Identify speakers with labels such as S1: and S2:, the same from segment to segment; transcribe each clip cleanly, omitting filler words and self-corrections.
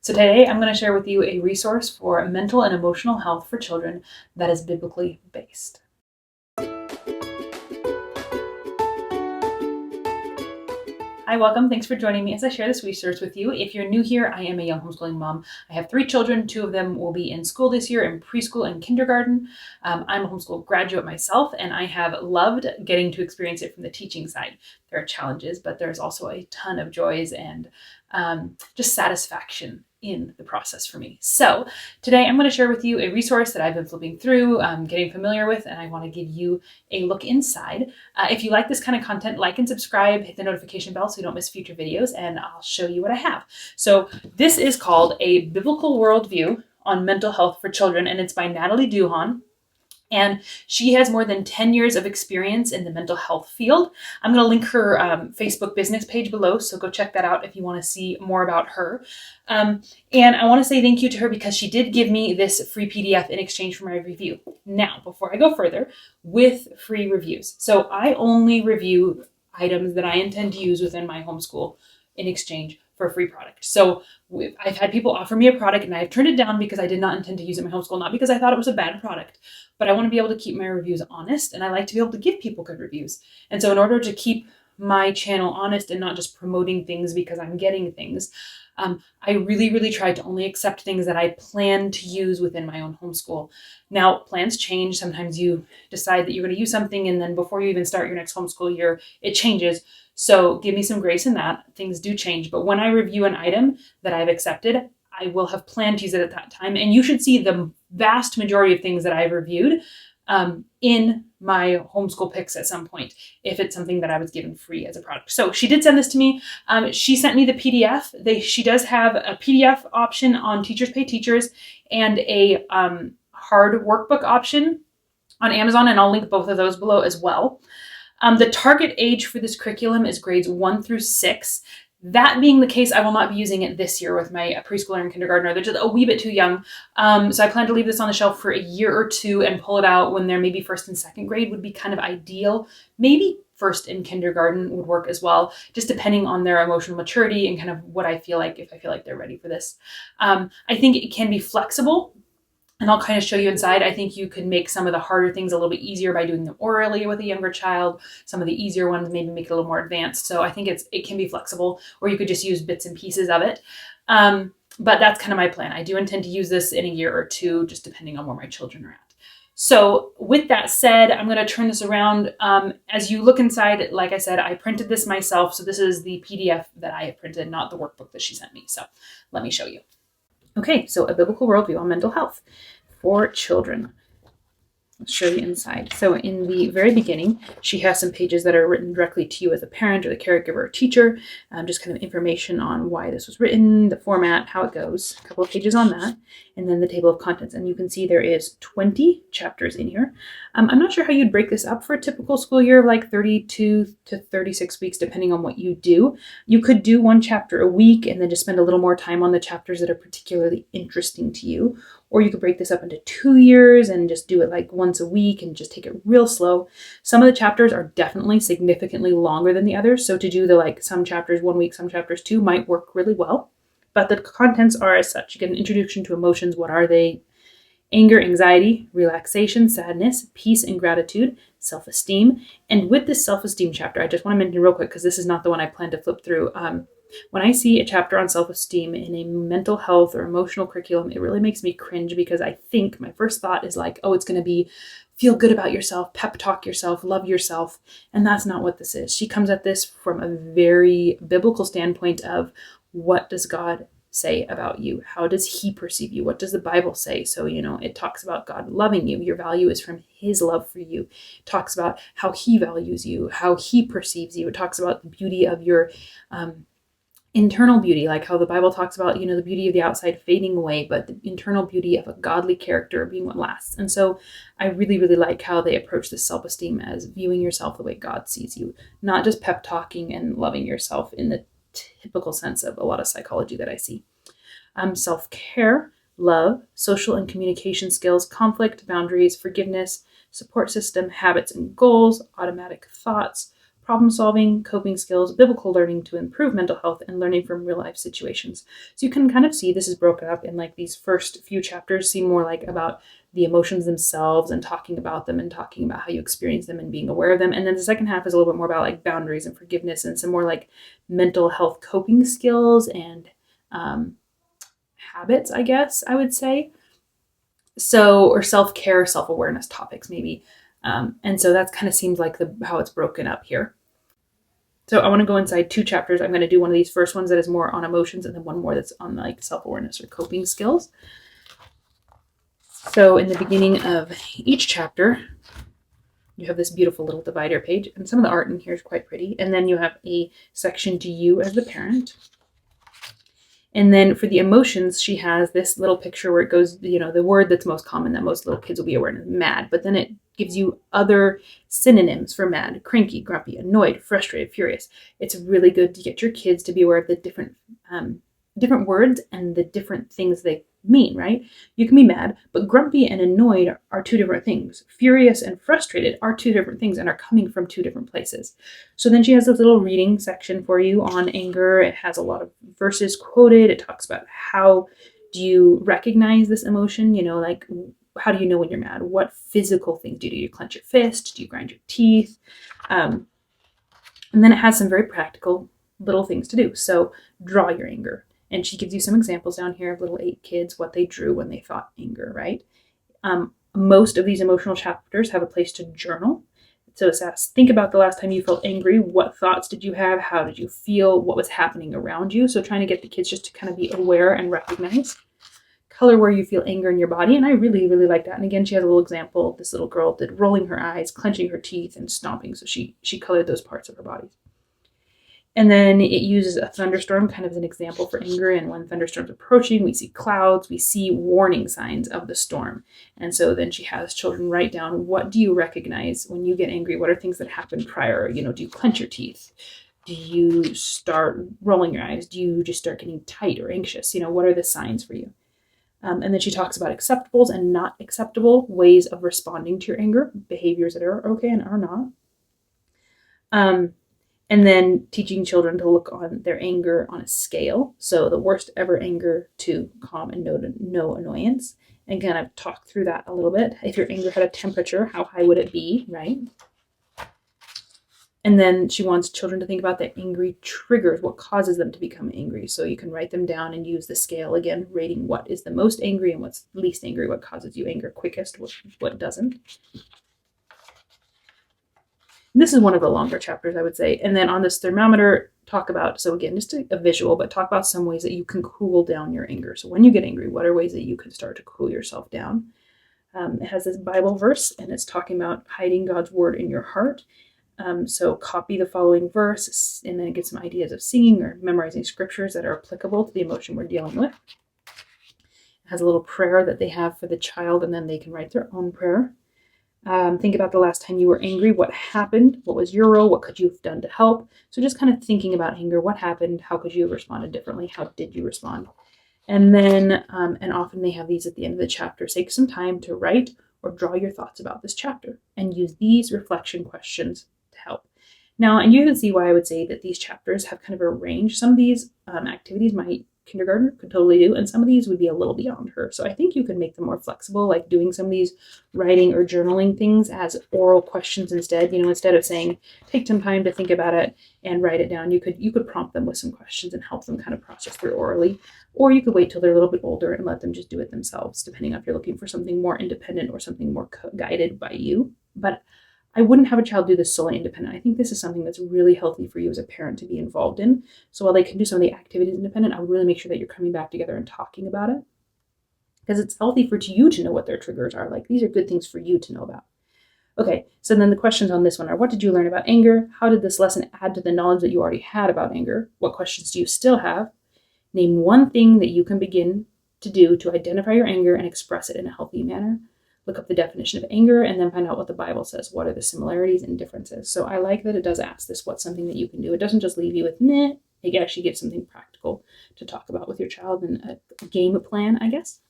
S1: So today I'm going to share with you a resource for mental and emotional health for children that is biblically based. Hi, welcome. Thanks for joining me as I share this resource with you. If you're new here, I am a young homeschooling mom. I have 3 children. 2 of them will be in school this year in preschool and kindergarten. I'm a homeschool graduate myself, and I have loved getting to experience it from the teaching side. There are challenges, but there's also a ton of joys and just satisfaction in the process for me. So today I'm going to share with you a resource that I've been flipping through, getting familiar with, and I want to give you a look inside. If you like this kind of content, like and subscribe, hit the notification bell so you don't miss future videos, and I'll show you what I have. So this is called A Biblical Worldview on Mental Health for Children, and it's by Natalie Duhon. And she has more than 10 years of experience in the mental health field. I'm going to link her Facebook business page below, so go check that out if you want to see more about her. And I want to say thank you to her because she did give me this free PDF in exchange for my review. Now, before I go further, with free reviews. So I only review items that I intend to use within my homeschool in exchange for a free product. So I've had people offer me a product and I've turned it down because I did not intend to use it in my homeschool, not because I thought it was a bad product, but I want to be able to keep my reviews honest, and I like to be able to give people good reviews. And so in order to keep my channel honest and not just promoting things because I'm getting things, I really tried to only accept things that I plan to use within my own homeschool. Now, plans change. Sometimes you decide that you're going to use something, and then before you even start your next homeschool year, it changes. So give me some grace in that. Things do change. But when I review an item that I've accepted, I will have planned to use it at that time. And you should see the vast majority of things that I've reviewed in my homeschool picks at some point, if it's something that I was given free as a product. So she did send this to me. She sent me the PDF. She does have a PDF option on Teachers Pay Teachers and a hard workbook option on Amazon, and I'll link both of those below as well. The target age for this curriculum is grades 1 through 6. That being the case, I will not be using it this year with my preschooler and kindergartner. They're just a wee bit too young. So I plan to leave this on the shelf for a year or two and pull it out when they're maybe 1st and 2nd grade would be kind of ideal. Maybe 1st in kindergarten would work as well, just depending on their emotional maturity and kind of what I feel like, if I feel like they're ready for this. I think it can be flexible. And I'll kind of show you inside. I think you could make some of the harder things a little bit easier by doing them orally with a younger child. Some of the easier ones maybe make it a little more advanced. So I think it can be flexible, or you could just use bits and pieces of it. But that's kind of my plan. I do intend to use this in a year or two, just depending on where my children are at. So with that said, I'm going to turn this around. As you look inside, like I said, I printed this myself. So this is the PDF that I have printed, not the workbook that she sent me. So let me show you. Okay, so A Biblical Worldview on Mental Health for Children. Let's show you inside. So in the very beginning, she has some pages that are written directly to you as a parent or the caregiver or teacher, just kind of information on why this was written, the format, how it goes, a couple of pages on that, and then the table of contents. And you can see there is 20 chapters in here. I'm not sure how you'd break this up for a typical school year of like 32 to 36 weeks, depending on what you do. You could do 1 chapter a week and then just spend a little more time on the chapters that are particularly interesting to you. Or you could break this up into 2 years and just do it like once a week and just take it real slow. Some of the chapters are definitely significantly longer than the others. So to do the some chapters 1 week, some chapters 2 might work really well. But the contents are as such. You get an introduction to emotions. What are they? Anger, anxiety, relaxation, sadness, peace and gratitude, self-esteem. And with this self-esteem chapter, I just want to mention real quick, because this is not the one I plan to flip through. When I see a chapter on self-esteem in a mental health or emotional curriculum, it really makes me cringe, because I think my first thought is like, oh, it's going to be feel good about yourself, pep talk yourself, love yourself. And that's not what this is. She comes at this from a very biblical standpoint of, what does God say about you? How does he perceive you? What does the Bible say? So, it talks about God loving you. Your value is from his love for you. It talks about how he values you, how he perceives you. It talks about the beauty of your internal beauty, like how the Bible talks about, the beauty of the outside fading away, but the internal beauty of a godly character being what lasts. And so I really like how they approach this self-esteem as viewing yourself the way God sees you, not just pep talking and loving yourself in the typical sense of a lot of psychology that I see. Self-care, love, social and communication skills, conflict, boundaries, forgiveness, support system, habits and goals, automatic thoughts, problem solving, coping skills, biblical learning to improve mental health, and learning from real life situations. So you can kind of see this is broken up in like these first few chapters seem more like about the emotions themselves and talking about them and talking about how you experience them and being aware of them. And then the second half is a little bit more about like boundaries and forgiveness and some more like mental health coping skills and habits, I guess I would say. So, or self-care, self-awareness topics maybe. And so that kind of seems like how it's broken up here. So I want to go inside 2 chapters. I'm going to do one of these first ones that is more on emotions and then one more that's on like self-awareness or coping skills. So in the beginning of each chapter, you have this beautiful little divider page, and some of the art in here is quite pretty. And then you have a section to you as the parent. And then for the emotions, she has this little picture where it goes, the word that's most common that most little kids will be aware of, mad. But then it gives you other synonyms for mad: cranky, grumpy, annoyed, frustrated, furious. It's really good to get your kids to be aware of the different words and the different things they mean, right? You can be mad, but grumpy and annoyed are 2 different things. Furious and frustrated are 2 different things and are coming from 2 different places. So then she has this little reading section for you on anger. It has a lot of verses quoted. It talks about how do you recognize this emotion? Like how do you know when you're mad? What physical things do you do? Do you clench your fist? Do you grind your teeth? And then it has some very practical little things to do. So draw your anger. And she gives you some examples down here of little 8 kids, what they drew when they thought anger, right? Most of these emotional chapters have a place to journal. So it says, think about the last time you felt angry. What thoughts did you have? How did you feel? What was happening around you? So trying to get the kids just to kind of be aware and recognize. Color where you feel anger in your body. And I really, really like that. And again, she has a little example. This little girl did rolling her eyes, clenching her teeth, and stomping. So she colored those parts of her body. And then it uses a thunderstorm kind of as an example for anger. And when thunderstorms approaching, we see clouds, we see warning signs of the storm. And so then she has children write down, what do you recognize when you get angry? What are things that happened prior? Do you clench your teeth? Do you start rolling your eyes? Do you just start getting tight or anxious? What are the signs for you? And then she talks about acceptables and not acceptable ways of responding to your anger, behaviors that are okay and are not. And then teaching children to look on their anger on a scale. So the worst ever anger to calm and no annoyance. And kind of talk through that a little bit. If your anger had a temperature, how high would it be, right? And then she wants children to think about the angry triggers, what causes them to become angry. So you can write them down and use the scale, again, rating what is the most angry and what's least angry, what causes you anger quickest, what doesn't. This is one of the longer chapters, I would say. And then on this thermometer, talk about, so again, just a visual, but talk about some ways that you can cool down your anger. So when you get angry, what are ways that you can start to cool yourself down? It has this Bible verse, and it's talking about hiding God's word in your heart. So copy the following verse, and then get some ideas of singing or memorizing scriptures that are applicable to the emotion we're dealing with. It has a little prayer that they have for the child, and then they can write their own prayer. Think about the last time you were angry. What happened? What was your role? What could you have done to help? So just kind of thinking about anger. What happened? How could you have responded differently? How did you respond? And then, and often they have these at the end of the chapter. Take some time to write or draw your thoughts about this chapter and use these reflection questions to help. Now, and you can see why I would say that these chapters have kind of a range. Some of these activities my kindergartner could totally do, and some of these would be a little beyond her. So I think you can make them more flexible, like doing some of these writing or journaling things as oral questions instead. Instead of saying, take some time to think about it and write it down, you could prompt them with some questions and help them kind of process through orally. Or you could wait till they're a little bit older and let them just do it themselves, depending on if you're looking for something more independent or something more guided by you. But I wouldn't have a child do this solely independent. I think this is something that's really healthy for you as a parent to be involved in. So while they can do some of the activities independent, I would really make sure that you're coming back together and talking about it. Because it's healthy for you to know what their triggers are. Like, these are good things for you to know about. Okay, so then the questions on this one are, what did you learn about anger? How did this lesson add to the knowledge that you already had about anger? What questions do you still have? Name one thing that you can begin to do to identify your anger and express it in a healthy manner. Look up the definition of anger and then find out what the Bible says. What are the similarities and differences? So I like that it does ask this, what's something that you can do? It doesn't just leave you with, meh. It actually gives something practical to talk about with your child and a game plan, I guess.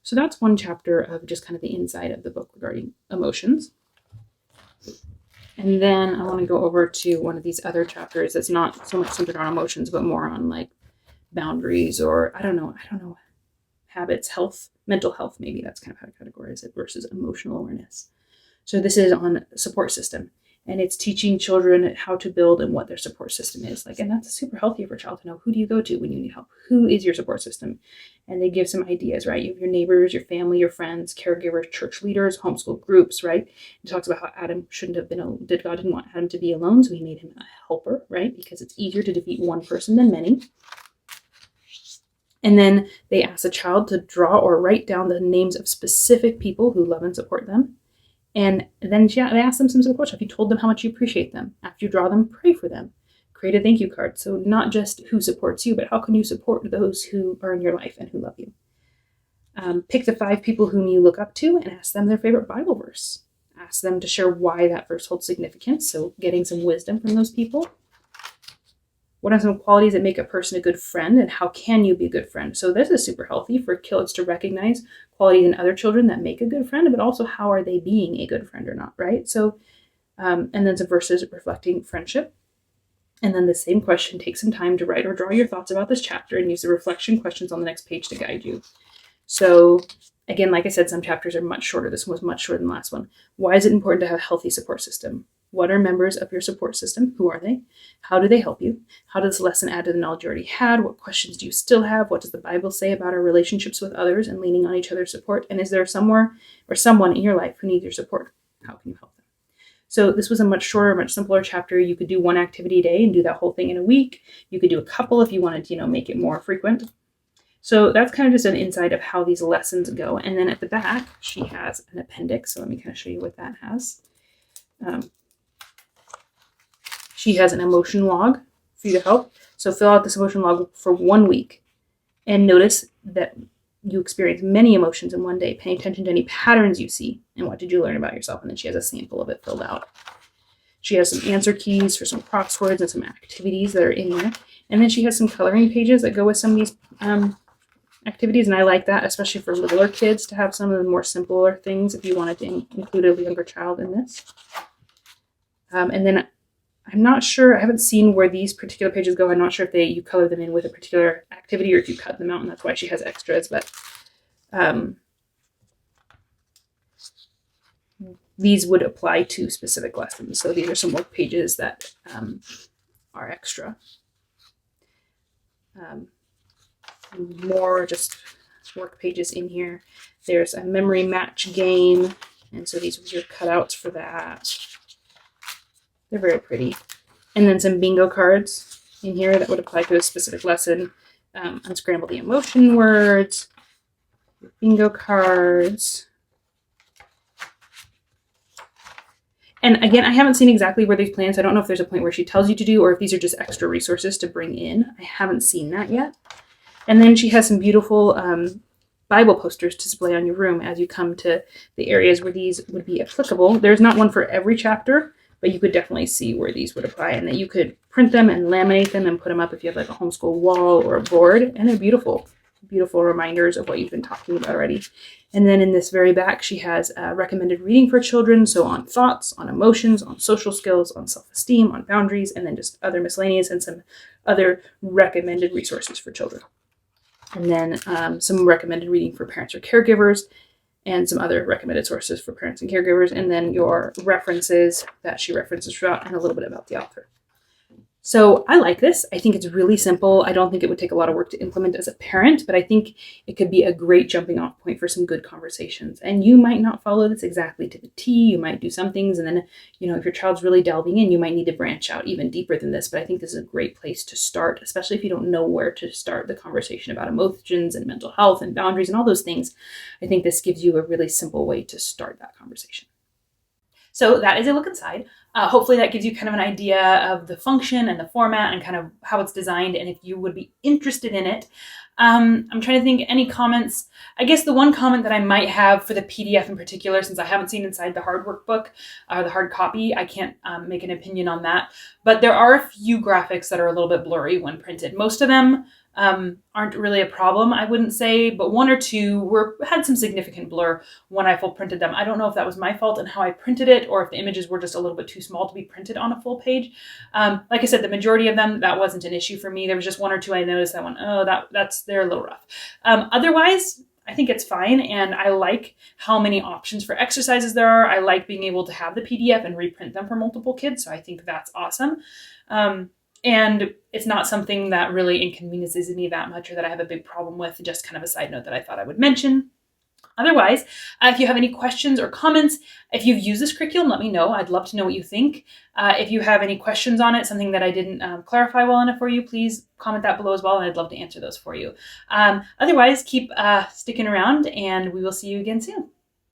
S1: So that's one chapter of just kind of the inside of the book regarding emotions. And then I want to go over to one of these other chapters that's not so much centered on emotions, but more on like boundaries or I don't know, habits, health, mental health, maybe that's kind of how to categorize it versus emotional awareness. So this is on support system, and it's teaching children how to build and what their support system is like. And that's super healthy for a child to know, who do you go to when you need help? Who is your support system? And they give some ideas, right? You have your neighbors, your family, your friends, caregivers, church leaders, homeschool groups, right? It talks about how Adam shouldn't have been, God didn't want Adam to be alone, so he made him a helper, right? Because it's easier to defeat one person than many. And then they ask the child to draw or write down the names of specific people who love and support them. And then they ask them some support stuff. You told them how much you appreciate them. After you draw them, pray for them. Create a thank you card. So not just who supports you, but how can you support those who are in your life and who love you. Pick the 5 people whom you look up to and ask them their favorite Bible verse. Ask them to share why that verse holds significance. So getting some wisdom from those people. What are some qualities that make a person a good friend, and how can you be a good friend? So this is super healthy for kids to recognize qualities in other children that make a good friend, but also how are they being a good friend or not, right? So, and then some verses reflecting friendship. And then the same question, take some time to write or draw your thoughts about this chapter and use the reflection questions on the next page to guide you. So again, like I said, some chapters are much shorter. This one was much shorter than the last one. Why is it important to have a healthy support system? What are members of your support system? Who are they? How do they help you? How does this lesson add to the knowledge you already had? What questions do you still have? What does the Bible say about our relationships with others and leaning on each other's support? And is there somewhere or someone in your life who needs your support? How can you help them? So this was a much shorter, much simpler chapter. You could do one activity a day and do that whole thing in a week. You could do a couple if you wanted to, make it more frequent. So that's kind of just an insight of how these lessons go. And then at the back, she has an appendix. So let me kind of show you what that has. She has an emotion log for you to help. So fill out this emotion log for 1 week and notice that you experience many emotions in one day. Pay attention to any patterns you see and what did you learn about yourself. And then she has a sample of it filled out. She has some answer keys for some crosswords and some activities that are in there. And then she has some coloring pages that go with some of these activities. And I like that, especially for littler kids, to have some of the more simpler things if you wanted to include a younger child in this. And then I'm not sure, I haven't seen where these particular pages go. I'm not sure if you color them in with a particular activity or if you cut them out, and that's why she has extras. But these would apply to specific lessons. So these are some work pages that are extra. More just work pages in here. There's a memory match game, and so these are your cutouts for that. They're very pretty. And then some bingo cards in here that would apply to a specific lesson. Unscramble the emotion words, bingo cards. And again, I haven't seen exactly where these plans. I don't know if there's a point where she tells you to do or if these are just extra resources to bring in. I haven't seen that yet. And then she has some beautiful Bible posters to display on your room as you come to the areas where these would be applicable. There's not one for every chapter, but you could definitely see where these would apply, and that you could print them and laminate them and put them up if you have like a homeschool wall or a board. And they're beautiful, beautiful reminders of what you've been talking about already. And then in this very back, she has recommended reading for children. So on thoughts, on emotions, on social skills, on self-esteem, on boundaries, and then just other miscellaneous and some other recommended resources for children. And then some recommended reading for parents or caregivers, and some other recommended sources for parents and caregivers, and then your references that she references throughout, and a little bit about the author. So I like this. I think it's really simple. I don't think it would take a lot of work to implement as a parent, but I think it could be a great jumping off point for some good conversations. And you might not follow this exactly to the T. You might do some things, and then, if your child's really delving in, you might need to branch out even deeper than this. But I think this is a great place to start, especially if you don't know where to start the conversation about emotions and mental health and boundaries and all those things. I think this gives you a really simple way to start that conversation. So that is a look inside. Hopefully that gives you kind of an idea of the function and the format and kind of how it's designed, and if you would be interested in it. I'm trying to think, any comments? I guess the one comment that I might have for the PDF in particular, since I haven't seen inside the hard workbook or the hard copy, I can't make an opinion on that. But there are a few graphics that are a little bit blurry when printed. Most of them aren't really a problem, I wouldn't say, but one or two had some significant blur when I full printed them. I don't know if that was my fault and how I printed it, or if the images were just a little bit too small to be printed on a full page. Like I said, the majority of them, that wasn't an issue for me. There was just one or two I noticed that went, oh, they're a little rough. Otherwise, I think it's fine, and I like how many options for exercises there are. I like being able to have the PDF and reprint them for multiple kids, so I think that's awesome. And it's not something that really inconveniences me that much or that I have a big problem with, just kind of a side note that I thought I would mention. Otherwise, if you have any questions or comments, if you've used this curriculum, let me know. I'd love to know what you think. If you have any questions on it, something that I didn't clarify well enough for you, please comment that below as well, and I'd love to answer those for you. Otherwise, keep sticking around, and we will see you again soon.